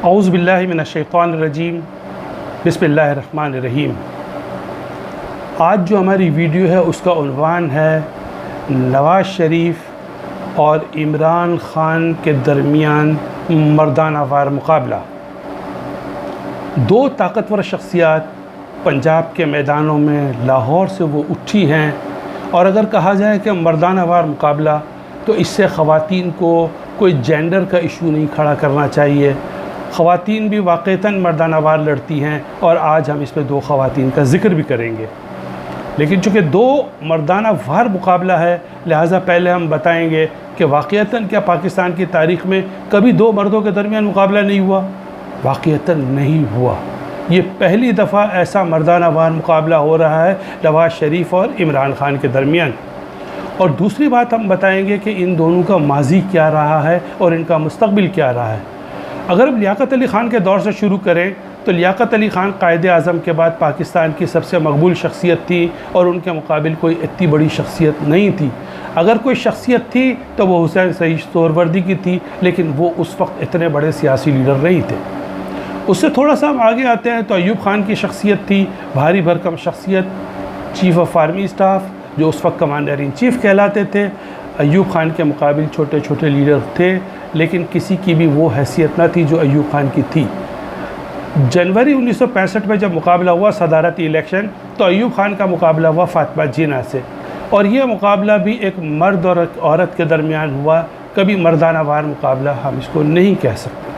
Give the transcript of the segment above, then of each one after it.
औज़ु बिल्लाहि मिनश्शैतानिर्रजीम बिस्मिल्लाहिर्रहमानिर्रहीम। आज जो हमारी वीडियो है उसका उन्वान है नवाज़ शरीफ और इमरान ख़ान के दरमियान मर्दाना वार मुकाबला। दो ताकतवर शख्सियात पंजाब के मैदानों में लाहौर से वो उठी हैं, और अगर कहा जाए कि मर्दाना वार मुकाबला तो इससे ख़वातीन को कोई जेंडर का इशू नहीं खड़ा करना चाहिए। ख़वातीन भी वाक़ईतन मर्दाना वार लड़ती हैं और आज हम इस पर दो ख़वातीन का ज़िक्र भी करेंगे। लेकिन चूँकि दो मर्दाना वार मुकाबला है, लिहाजा पहले हम बताएंगे कि वाक़ईतन क्या पाकिस्तान की तारीख़ में कभी दो मर्दों के दरमियान मुकाबला नहीं हुआ? वाक़ईतन नहीं हुआ। ये पहली दफ़ा ऐसा मर्दाना वार मुकाबला हो रहा है नवाज़ शरीफ और इमरान ख़ान के दरमियान। और दूसरी बात हम बताएंगे कि इन दोनों का माजी क्या रहा है और इनका मुस्तक़बिल क्या रहा है। अगर हम लियाक़त अली ख़ान के दौर से शुरू करें तो लियाक़त अली ख़ान कायदे आज़म के बाद पाकिस्तान की सबसे मकबूल शख्सियत थी और उनके मुकाबिल कोई इतनी बड़ी शख्सियत नहीं थी। अगर कोई शख्सियत थी तो वो हुसैन सईद सोहरावर्दी की थी, लेकिन वो उस वक्त इतने बड़े सियासी लीडर नहीं थे। उससे थोड़ा सा हम आगे आते हैं तो अयूब ख़ान की शख्सियत थी, भारी भरकम शख्सियत, चीफ़ ऑफ आर्मी स्टाफ, जो उस वक्त कमांडर इन चीफ़ कहलाते थे। अयूब ख़ान के मुकाबिल छोटे छोटे लीडर थे, लेकिन किसी की भी वो हैसियत न थी जो अयूब ख़ान की थी। जनवरी 1965 में जब मुकाबला हुआ सदारती इलेक्शन, तो अयूब ख़ान का मुकाबला हुआ फ़ातिमा जिन्ना से, और यह मुकाबला भी एक मर्द और औरत के दरमियान हुआ। कभी मर्दाना वार मुकाबला हम इसको नहीं कह सकते।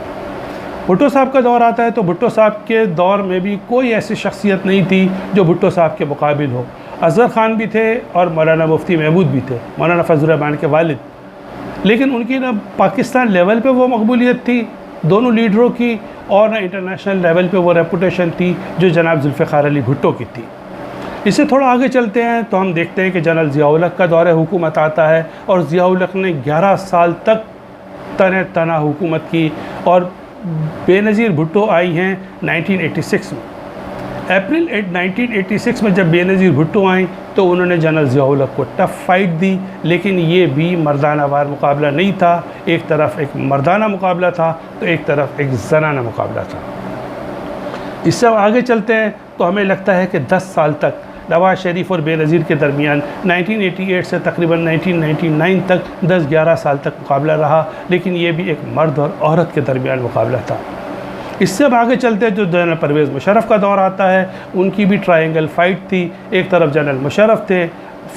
भुट्टो साहब का दौर आता है तो भुट्टो साहब के दौर में भी कोई ऐसी शख्सियत नहीं थी जो भुट्टो साहब के मुकाबिल हो। अज़हर ख़ान भी थे और मौलाना मुफ्ती महमूद भी थे, मौलाना फजल रहमान के वालिद। लेकिन उनकी ना पाकिस्तान लेवल पे वो मकबूलियत थी दोनों लीडरों की, और ना इंटरनेशनल लेवल पे वो रेपुटेशन थी जो जनाब जुल्फ़िकार अली भुट्टो की थी। इससे थोड़ा आगे चलते हैं तो हम देखते हैं कि जनरल ज़िया-उल हक़ का दौर हुकूमत आता है, और ज़िया-उल हक़ ने 11 साल तक तना हुकूमत की, और बेनज़ीर भुट्टो आई हैं 1986 में। अप्रैल 1986 में जब बेनज़ीर भुट्टो आई तो उन्होंने जनरल ज़िया-उल हक़ को टफ़ फाइट दी, लेकिन ये भी मर्दाना वार मुकाबला नहीं था। एक तरफ एक मर्दाना मुकाबला था तो एक तरफ एक ज़नाना मुकाबला था। इससे आगे चलते हैं तो हमें लगता है कि 10 साल तक नवाज़ शरीफ और बेनज़ीर के दरमियान 1988 से तकरीबन 1999 तक 10-11 साल तक मुकाबला रहा, लेकिन ये भी एक मर्द और औरत के दरमियान मुकाबला था। इससे अब आगे चलते हैं जो जनरल परवेज़ मुशर्रफ का दौर आता है, उनकी भी ट्रायंगल फाइट थी। एक तरफ जनरल मुशर्रफ थे,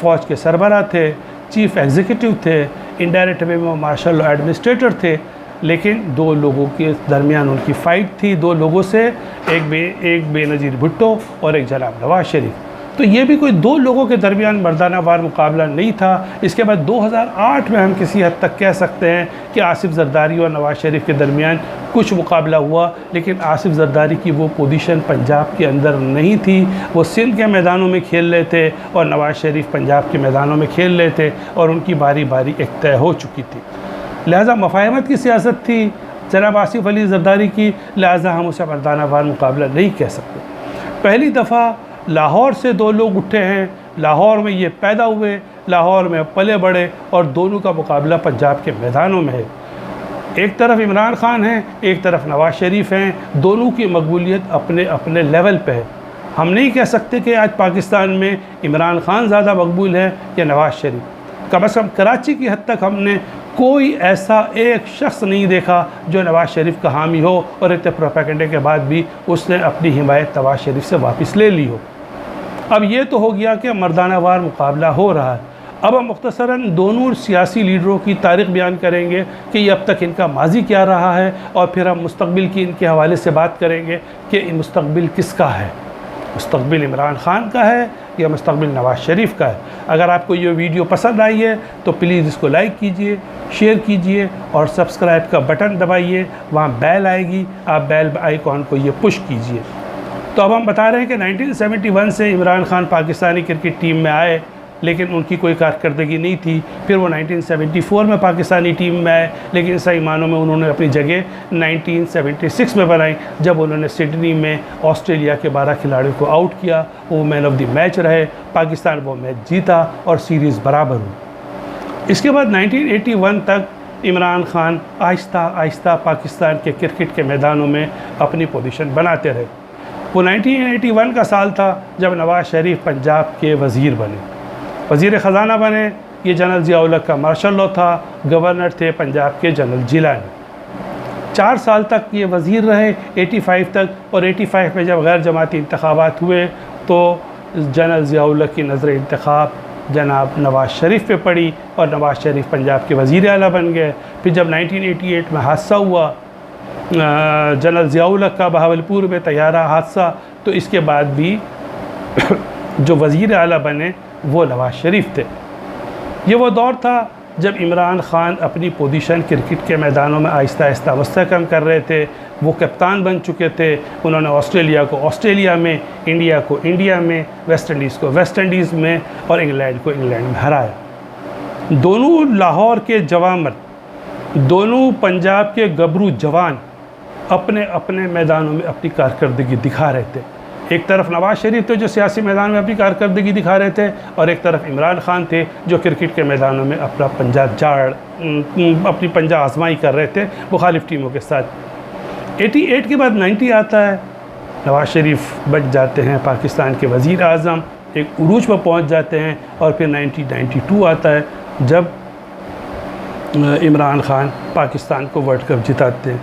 फ़ौज के सरबराह थे, चीफ़ एग्जीक्यूटिव थे, इनडायरेक्ट वे में मार्शल एडमिनिस्ट्रेटर थे, लेकिन दो लोगों के दरमियान उनकी फ़ाइट थी, दो लोगों से, एक बेनज़ीर भुट्टो और एक जनाब नवाज़ शरीफ। तो ये भी कोई दो लोगों के दरमियान मर्दाना वार मुकाबला नहीं था। इसके बाद 2008 में हम किसी हद तक कह सकते हैं कि आसिफ ज़रदारी और नवाज़ शरीफ के दरमियान कुछ मुकाबला हुआ, लेकिन आसिफ ज़रदारी की वो पोजीशन पंजाब के अंदर नहीं थी। वो सिंध के मैदानों में खेल रहे थे और नवाज़ शरीफ पंजाब के मैदानों में खेल रहे थे, और उनकी बारी बारी एक तय हो चुकी थी। लिहाजा मफ़ाहमत की सियासत थी जनाब आसिफ अली ज़रदारी की, लिहाजा हम उसे मर्दाना वार मुकाबला नहीं कह सकते। पहली दफ़ा लाहौर से दो लोग उठे हैं, लाहौर में ये पैदा हुए, लाहौर में पले बड़े, और दोनों का मुकाबला पंजाब के मैदानों में है। एक तरफ इमरान ख़ान हैं, एक तरफ नवाज़ शरीफ हैं। दोनों की मकबूलियत अपने अपने लेवल पे है। हम नहीं कह सकते कि आज पाकिस्तान में इमरान ख़ान ज़्यादा मकबूल है या नवाज़ शरीफ। कम अज़ कम कराची की हद तक हमने कोई ऐसा एक शख्स नहीं देखा जो नवाज़ शरीफ का हामी हो और इतने प्रोपेगेंडे के बाद भी उसने अपनी हिमायत नवाज़ शरीफ से वापस ले ली हो। अब ये तो हो गया कि मर्दाना वार मुकाबला हो रहा है। अब हम मुख्तसरन दोनों सियासी लीडरों की तारीख़ बयान करेंगे कि ये अब तक इनका माजी क्या रहा है, और फिर हम मुस्तक़बिल की इनके हवाले से बात करेंगे कि मुस्तक़बिल किसका है, मुस्तक़बिल इमरान ख़ान का है या मुस्तक़बिल नवाज़ शरीफ का है। अगर आपको ये वीडियो पसंद आई है तो प्लीज़ इसको लाइक कीजिए, शेयर कीजिए और सब्सक्राइब का बटन दबाइए। वहाँ बेल आएगी, आप बेल आइकॉन को ये पुश कीजिए। तो अब हम बता रहे हैं कि 1971 से इमरान ख़ान पाकिस्तानी क्रिकेट टीम में आए, लेकिन उनकी कोई कारकर्दगी नहीं थी। फिर वो 1974 में पाकिस्तानी टीम में आए, लेकिन सही मानों में उन्होंने अपनी जगह 1976 में बनाई, जब उन्होंने सिडनी में ऑस्ट्रेलिया के 12 खिलाड़ियों को आउट किया। वो मैन ऑफ द मैच रहे, पाकिस्तान वो मैच जीता और सीरीज़ बराबर हुई। इसके बाद 1981 तक इमरान खान आहिस्ता आहिस्ता पाकिस्तान के क्रिकेट के मैदानों में अपनी पोजीशन बनाते रहे। वो 1981 का साल था जब नवाज़ शरीफ पंजाब के वज़ीर बने, वज़ीर ख़जाना बने। ये जनरल ज़िया-उल हक़ का मार्शल लॉ था, गवर्नर थे पंजाब के जनरल जिलानी। 4 साल तक ये वज़ीर रहे 85 तक, और 85 में जब गैर जमाती इंतखाबात हुए तो जनरल ज़िया-उल हक़ की नज़र इंतखाब जनाब नवाज़ शरीफ पे पड़ी और नवाज़ शरीफ पंजाब के वज़ीर आला बन गए। फिर जब 1988 में हादसा हुआ जनरल ज़िया-उल हक़ का बहावलपुर में तैयारा हादसा, तो इसके बाद भी जो वज़ीर आला बने वो नवाज़ शरीफ थे। ये वो दौर था जब इमरान खान अपनी पोजीशन क्रिकेट के मैदानों में आहिस्ता आहिस्ता मुस्तहकम कर रहे थे। वो कप्तान बन चुके थे। उन्होंने ऑस्ट्रेलिया को ऑस्ट्रेलिया में, इंडिया को इंडिया में, वेस्ट इंडीज़ को वेस्ट इंडीज़ में और इंग्लैंड को इंग्लैंड में हराया। दोनों लाहौर के जवान, दोनों पंजाब के गबरू जवान अपने अपने मैदानों में अपनी कारकर्दगी दिखा रहे थे। एक तरफ नवाज़ शरीफ थे जो सियासी मैदान में अपनी कारकर्दगी दिखा रहे थे, और एक तरफ इमरान खान थे जो क्रिकेट के मैदानों में अपना अपनी पंजा आजमाई कर रहे थे मुखालिफ टीमों के साथ। 88 के बाद 90 आता है, नवाज़ शरीफ बच जाते हैं पाकिस्तान के वज़ीर आज़म, एक उरूज पर पहुंच जाते हैं। और फिर 1992 आता है जब इमरान खान पाकिस्तान को वर्ल्ड कप जिताते हैं।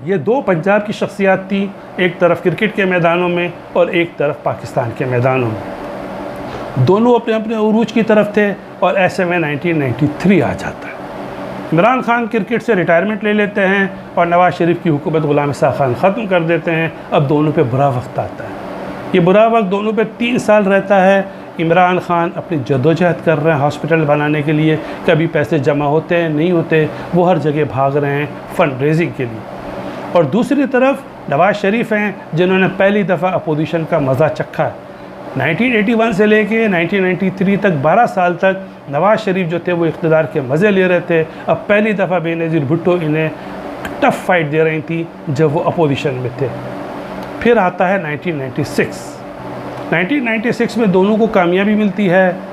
ये दो पंजाब की शख्सियात थी, एक तरफ क्रिकेट के मैदानों में और एक तरफ पाकिस्तान के मैदानों में। दोनों अपने अपने उरूज की तरफ थे, और ऐसे में 1993 आ जाता है। इमरान खान क्रिकेट से रिटायरमेंट ले लेते हैं और नवाज़ शरीफ की हुकूमत ग़ुलाम इस्हाक़ खान ख़त्म कर देते हैं। अब दोनों पे बुरा वक्त आता है। ये बुरा वक्त दोनों पे 3 साल रहता है। इमरान खान अपनी जद्दोजहद कर रहे हैं हॉस्पिटल बनाने के लिए, कभी पैसे जमा होते हैं नहीं होते, वो हर जगह भाग रहे हैं फंड रेजिंग के लिए। और दूसरी तरफ नवाज़ शरीफ हैं जिन्होंने पहली दफ़ा अपोजिशन का मज़ा चखा है। 1981 से लेके 1993 तक 12 साल तक नवाज़ शरीफ जो थे वो इक़्तिदार के मज़े ले रहे थे। अब पहली दफ़ा बेनज़ीर भुट्टो इन्हें टफ़ फाइट दे रही थी जब वो अपोजिशन में थे। फिर आता है 1996 में दोनों को कामयाबी मिलती है।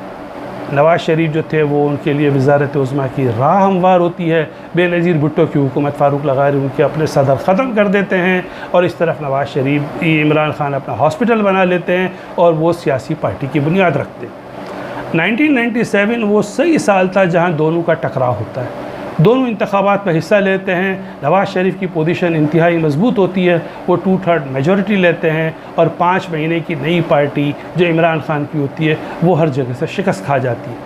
नवाज़ शरीफ जो थे वो उनके लिए वज़ारत उज़्मा की राह हमवार होती है। बेनज़ीर भुट्टो की हुकूमत फ़ारूक लगारी उनके अपने सदर ख़त्म कर देते हैं, और इस तरफ नवाज़ शरीफ इमरान खान अपना हॉस्पिटल बना लेते हैं और वो सियासी पार्टी की बुनियाद रखते हैं। 1997 वो सही साल था जहाँ दोनों का टकराव होता है। दोनों इंतखाबात में हिस्सा लेते हैं। नवाज़ शरीफ की पोजीशन इंतहाई मजबूत होती है, वो 2/3 मेजॉरिटी लेते हैं, और 5 महीने की नई पार्टी जो इमरान खान की होती है वो हर जगह से शिकस्त खा जाती है।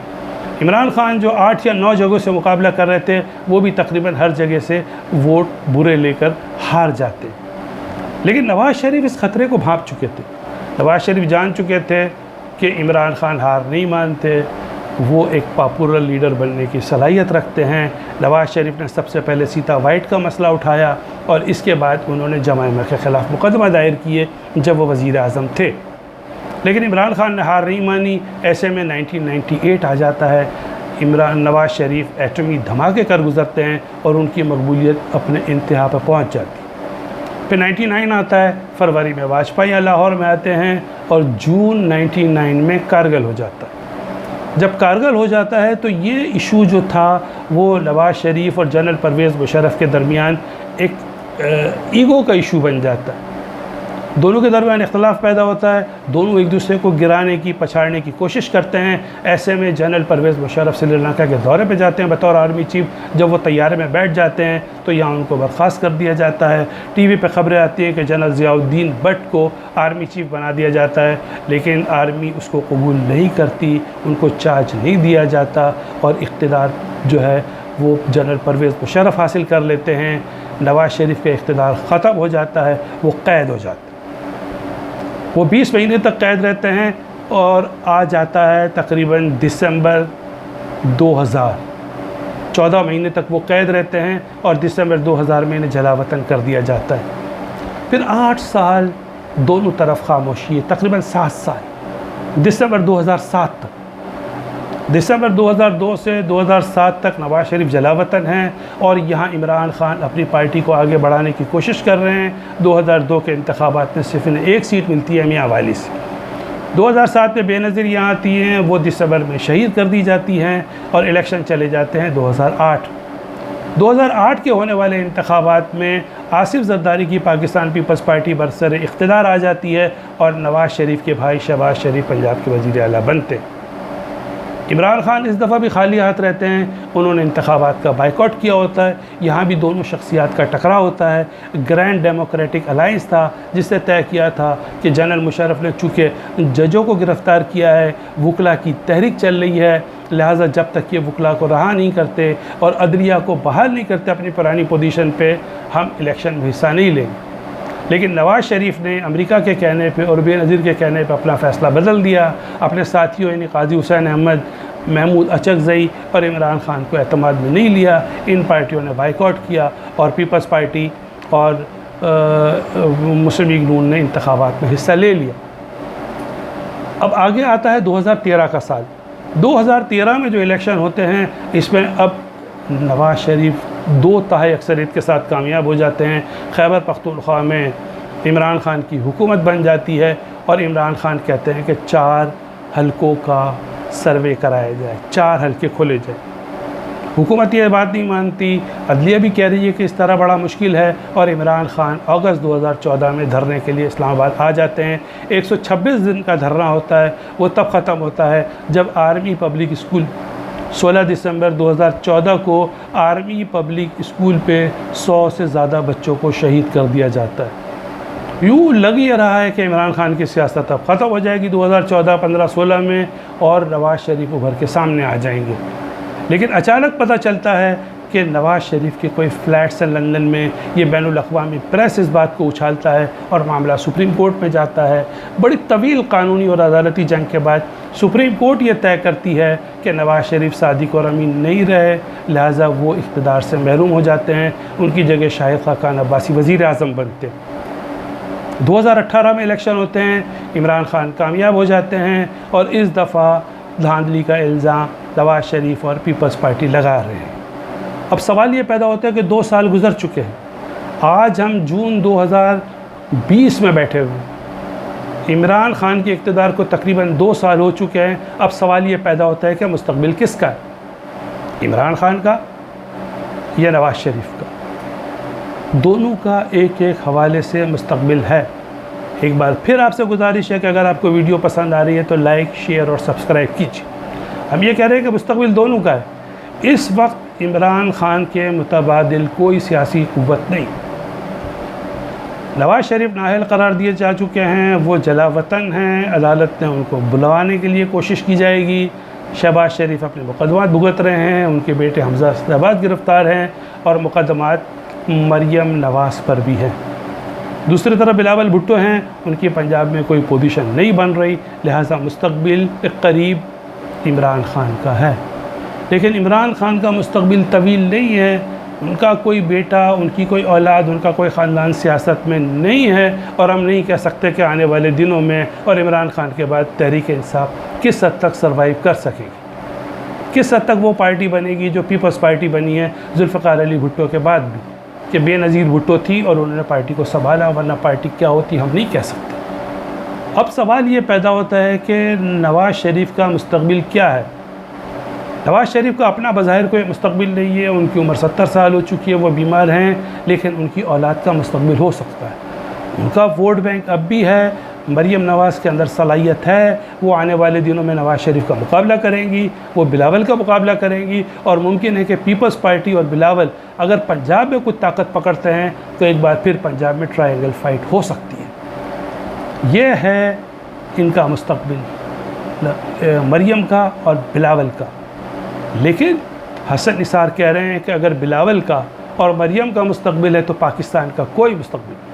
इमरान खान जो 8 या 9 जगहों से मुकाबला कर रहे थे वो भी तकरीबन हर जगह से वोट बुरे लेकर हार जाते। लेकिन नवाज़ शरीफ इस ख़तरे को भांप चुके थे। नवाज़ शरीफ जान चुके थे कि इमरान खान हार नहीं मानते, वो एक पॉपुलर लीडर बनने की सलाहियत रखते हैं। नवाज़ शरीफ ने सबसे पहले सीता वाइट का मसला उठाया, और इसके बाद उन्होंने जमायमा के ख़िलाफ़ मुकदमा दायर किए जब वो वज़ीर आज़म थे। लेकिन इमरान खान ने हार नहीं मानी। ऐसे में 1998 आ जाता है। नवाज़ शरीफ एटमी धमाके कर गुजरते हैं और उनकी मकबूलियत अपने इंतहा पर पहुँच जाती है। फिर 99 आता है, फरवरी में वाजपेयी लाहौर में आते हैं, और जून 99 में कारगिल हो जाता है। जब कारगिल हो जाता है तो ये इशू जो था वो नवाज़ शरीफ और जनरल परवेज़ मुशर्रफ के दरमियान एक ईगो का इशू बन जाता है। दोनों के दरमियान इख्तलाफ पैदा होता है, दोनों एक दूसरे को गिराने की पछाड़ने की कोशिश करते हैं। ऐसे में जनरल परवेज़ मुशर्रफ श्रीलंका के दौरे पे जाते हैं बतौर आर्मी चीफ। जब वो तैयारे में बैठ जाते हैं तो यहाँ उनको बर्खास्त कर दिया जाता है। टीवी पे ख़बरें आती हैं कि जनरल ज़ियाउद्दीन भट्ट को आर्मी चीफ बना दिया जाता है, लेकिन आर्मी उसको कबूल नहीं करती, उनको चार्ज नहीं दिया जाता, और इक़्तिदार जो है वो जनरल परवेज़ मुशर्रफ हासिल कर लेते हैं। नवाज़ शरीफ का इक़्तिदार ख़त्म हो जाता है, वो क़ैद हो जाता है। वो 20 महीने तक कैद रहते हैं, और आ जाता है तकरीबन दिसंबर 2000। 14 महीने तक वो कैद रहते हैं, और दिसंबर 2000 में इन्हें जलावतन कर दिया जाता है। फिर 8 साल दोनों तरफ खामोशी है, तकरीबन 7 साल, दिसंबर 2007 तक। दिसंबर 2002 से 2007 तक नवाज़ शरीफ जलावतन हैं, और यहाँ इमरान खान अपनी पार्टी को आगे बढ़ाने की कोशिश कर रहे हैं। 2002 के इंतखाबात में सिर्फ इन्हें 1 सीट मिलती है मियाँ वाली से। 2007 में बेनज़ीर यहाँ आती हैं, वो दिसंबर में शहीद कर दी जाती हैं, और इलेक्शन चले जाते हैं 2008। 2008 के होने वाले इंतखाबात में आसिफ जरदारी की पाकिस्तान पीपल्स पार्टी बरसर इख्तिदार आ जाती है और नवाज़ शरीफ के भाई शहबाज शरीफ पंजाब के वज़ीर आला बनते। इमरान खान इस दफ़ा भी खाली हाथ रहते हैं, उन्होंने इंतखाबात का बाइकआउट किया होता है। यहाँ भी दोनों शख्सियात का टकराव होता है। ग्रैंड डेमोक्रेटिक अलाइंस था जिससे तय किया था कि जनरल मुशर्रफ ने चूँकि जजों को गिरफ़्तार किया है, वकला की तहरीक चल रही है, लिहाजा जब तक ये वकला को रहा नहीं करते और अदलिया को बहाल नहीं करते अपनी पुरानी पोजीशन पे, हम इलेक्शन में हिस्सा नहीं लेंगे। लेकिन नवाज़ शरीफ ने अमेरिका के कहने पे और बेनज़ीर के कहने पे अपना फ़ैसला बदल दिया। अपने साथियों यानी काजी हुसैन अहमद, महमूद अचकज़ई और इमरान खान को एतमाद में नहीं लिया। इन पार्टियों ने बाइकआउट किया और पीपल्स पार्टी और मुस्लिम लीग नून ने इंतखाबात में हिस्सा ले लिया। अब आगे आता है 2013 का साल। 2013 में जो इलेक्शन होते हैं, इसमें अब नवाज़ शरीफ 2 तिहाई अक्सरियत के साथ कामयाब हो जाते हैं। खैबर पख्तूनख्वा में इमरान खान की हुकूमत बन जाती है और इमरान खान कहते हैं कि 4 हलकों का सर्वे कराया जाए, 4 हलके खोले जाए। हुकूमत ये बात नहीं मानती, अदलिया भी कह रही है कि इस तरह बड़ा मुश्किल है और इमरान खान अगस्त 2014 में धरने के लिए इस्लामाबाद आ जाते हैं। 126 दिन का धरना होता है, वो तब ख़त्म होता है जब आर्मी पब्लिक स्कूल 16 दिसंबर 2014 को आर्मी पब्लिक स्कूल पे 100 से ज़्यादा बच्चों को शहीद कर दिया जाता है। यूँ लग ये रहा है कि इमरान खान की सियासत अब ख़त्म हो जाएगी 2014, 15, 16 में और नवाज़ शरीफ उभर के सामने आ जाएंगे। लेकिन अचानक पता चलता है कि नवाज़ शरीफ के कोई फ्लैट्स हैं लंदन में। ये बैनुल अक़वामी प्रेस इस बात को उछालता है और मामला सुप्रीम कोर्ट में जाता है। बड़ी तवील कानूनी और अदालती जंग के बाद सुप्रीम कोर्ट ये तय करती है कि नवाज़ शरीफ सादिक और अमीन नहीं रहे, लिहाजा वो इक़्तिदार से महरूम हो जाते हैं। उनकी जगह शाहिद खाकान अब्बासी वज़ीर आज़म बनते। 2018 में इलेक्शन होते हैं, इमरान खान कामयाब हो जाते हैं और इस दफ़ा धांधली का इल्ज़ाम नवाज़ शरीफ और पीपल्स पार्टी लगा रहे हैं। अब सवाल ये पैदा होता है कि 2 साल गुजर चुके हैं, आज हम जून 2020 में बैठे हुए हैं। इमरान खान के इक़्तिदार को तकरीबन 2 साल हो चुके हैं। अब सवाल ये पैदा होता है कि मुस्तक़बिल किसका है, इमरान खान का या नवाज़ शरीफ का? दोनों का एक एक हवाले से मुस्तक़बिल है। एक बार फिर आपसे गुजारिश है कि अगर आपको वीडियो पसंद आ रही है तो लाइक, शेयर और सब्सक्राइब कीजिए। हम ये कह रहे हैं कि मुस्तक़बिल दोनों का है। इस वक्त इमरान खान के मुतबादिल कोई सियासी क़ुव्वत नहीं। नवाज़ शरीफ नाअहल करार दिए जा चुके हैं, वो जला वतन हैं, अदालत ने उनको बुलवाने के लिए कोशिश की जाएगी। शहबाज शरीफ अपने मुकदमात भुगत रहे हैं, उनके बेटे हमजा सदाबाद गिरफ़्तार हैं और मुकदमात मरियम नवाज़ पर भी हैं। दूसरी तरफ बिलावल भुट्टो हैं, उनकी पंजाब में कोई पोजीशन नहीं बन रही, लिहाजा मुस्तक़बिल करीब इमरान खान का है। लेकिन इमरान खान का मुस्तक़बिल तवील नहीं है। उनका कोई बेटा, उनकी कोई औलाद, उनका कोई ख़ानदान सियासत में नहीं है और हम नहीं कह सकते कि आने वाले दिनों में और इमरान खान के बाद तहरीक इंसाफ किस हद तक सर्वाइव कर सकेगी, किस हद तक वो पार्टी बनेगी जो पीपल्स पार्टी बनी है जुल्फ़िकार अली भुट्टो के बाद भी, कि बेनज़ीर भुट्टो थी और उन्होंने पार्टी को संभाला, वरना पार्टी क्या होती हम नहीं कह सकते। अब सवाल ये पैदा होता है कि नवाज़ शरीफ का मुस्तक़बिल क्या है। नवाज़ शरीफ का अपना बज़ाहिर कोई मुस्तक़बिल नहीं है, उनकी उम्र 70 साल हो चुकी है, वो बीमार हैं, लेकिन उनकी औलाद का मुस्तक़बिल हो सकता है। उनका वोट बैंक अब भी है, मरियम नवाज़ के अंदर सलाहियत है, वो आने वाले दिनों में नवाज़ शरीफ का मुकाबला करेंगी, वो बिलावल का मुकाबला करेंगी और मुमकिन है कि पीपल्स पार्टी और बिलावल अगर पंजाब में कुछ ताकत पकड़ते हैं तो एक बार फिर पंजाब में ट्रायंगल फाइट हो सकती है। ये है इनका मुस्तक़बिल, मरियम का और बिलावल का। लेकिन हसन निसार कह रहे हैं कि अगर बिलावल का और मरियम का मुस्तक़बिल है तो पाकिस्तान का कोई मुस्तक़बिल नहीं।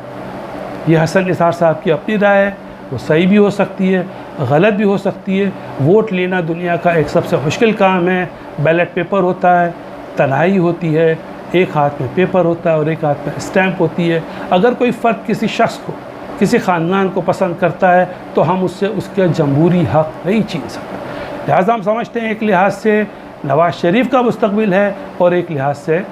ये हसन निसार साहब की अपनी राय है, वो सही भी हो सकती है, गलत भी हो सकती है। वोट लेना दुनिया का एक सबसे मुश्किल काम है। बैलेट पेपर होता है, तन्हाई होती है, एक हाथ में पेपर होता है और एक हाथ में स्टैंप होती है। अगर कोई फ़र्द किसी शख्स को, किसी ख़ानदान को पसंद करता है तो हम उससे उसका जमहूरी हक़ नहीं छीन सकते। लिहाजा हम समझते हैं एक लिहाज से नवाज़ शरीफ का मुस्तक़बिल है और एक लिहाज से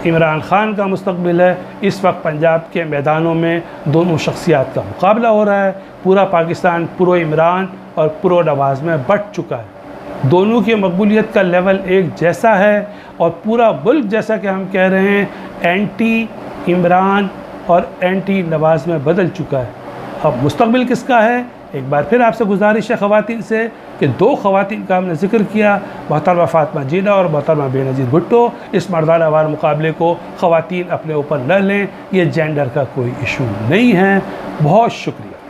इमरान खान का मुस्तक़बिल है। इस वक्त पंजाब के मैदानों में दोनों शख्सियात का मुकाबला हो रहा है। पूरा पाकिस्तान पुरो इमरान और पुरो नवाज़ में बट चुका है। दोनों की मकबूलियत का लेवल एक जैसा है और पूरा मुल्क, जैसा कि हम कह रहे हैं, एंटी इमरान और एंटी नवाज़ में बदल चुका है। अब मुस्तकबिल किसका है? एक बार फिर आपसे गुजारिश है ख़वातीन से कि 2 ख़वातीन का हमने जिक्र किया, मोहतरमा फ़ातिमा जीना और मोहतरमा बेनज़ीर भुट्टो। इस मर्दाना वार मुकाबले को ख़वातीन अपने ऊपर न लें, ये जेंडर का कोई इशू नहीं है। बहुत शुक्रिया।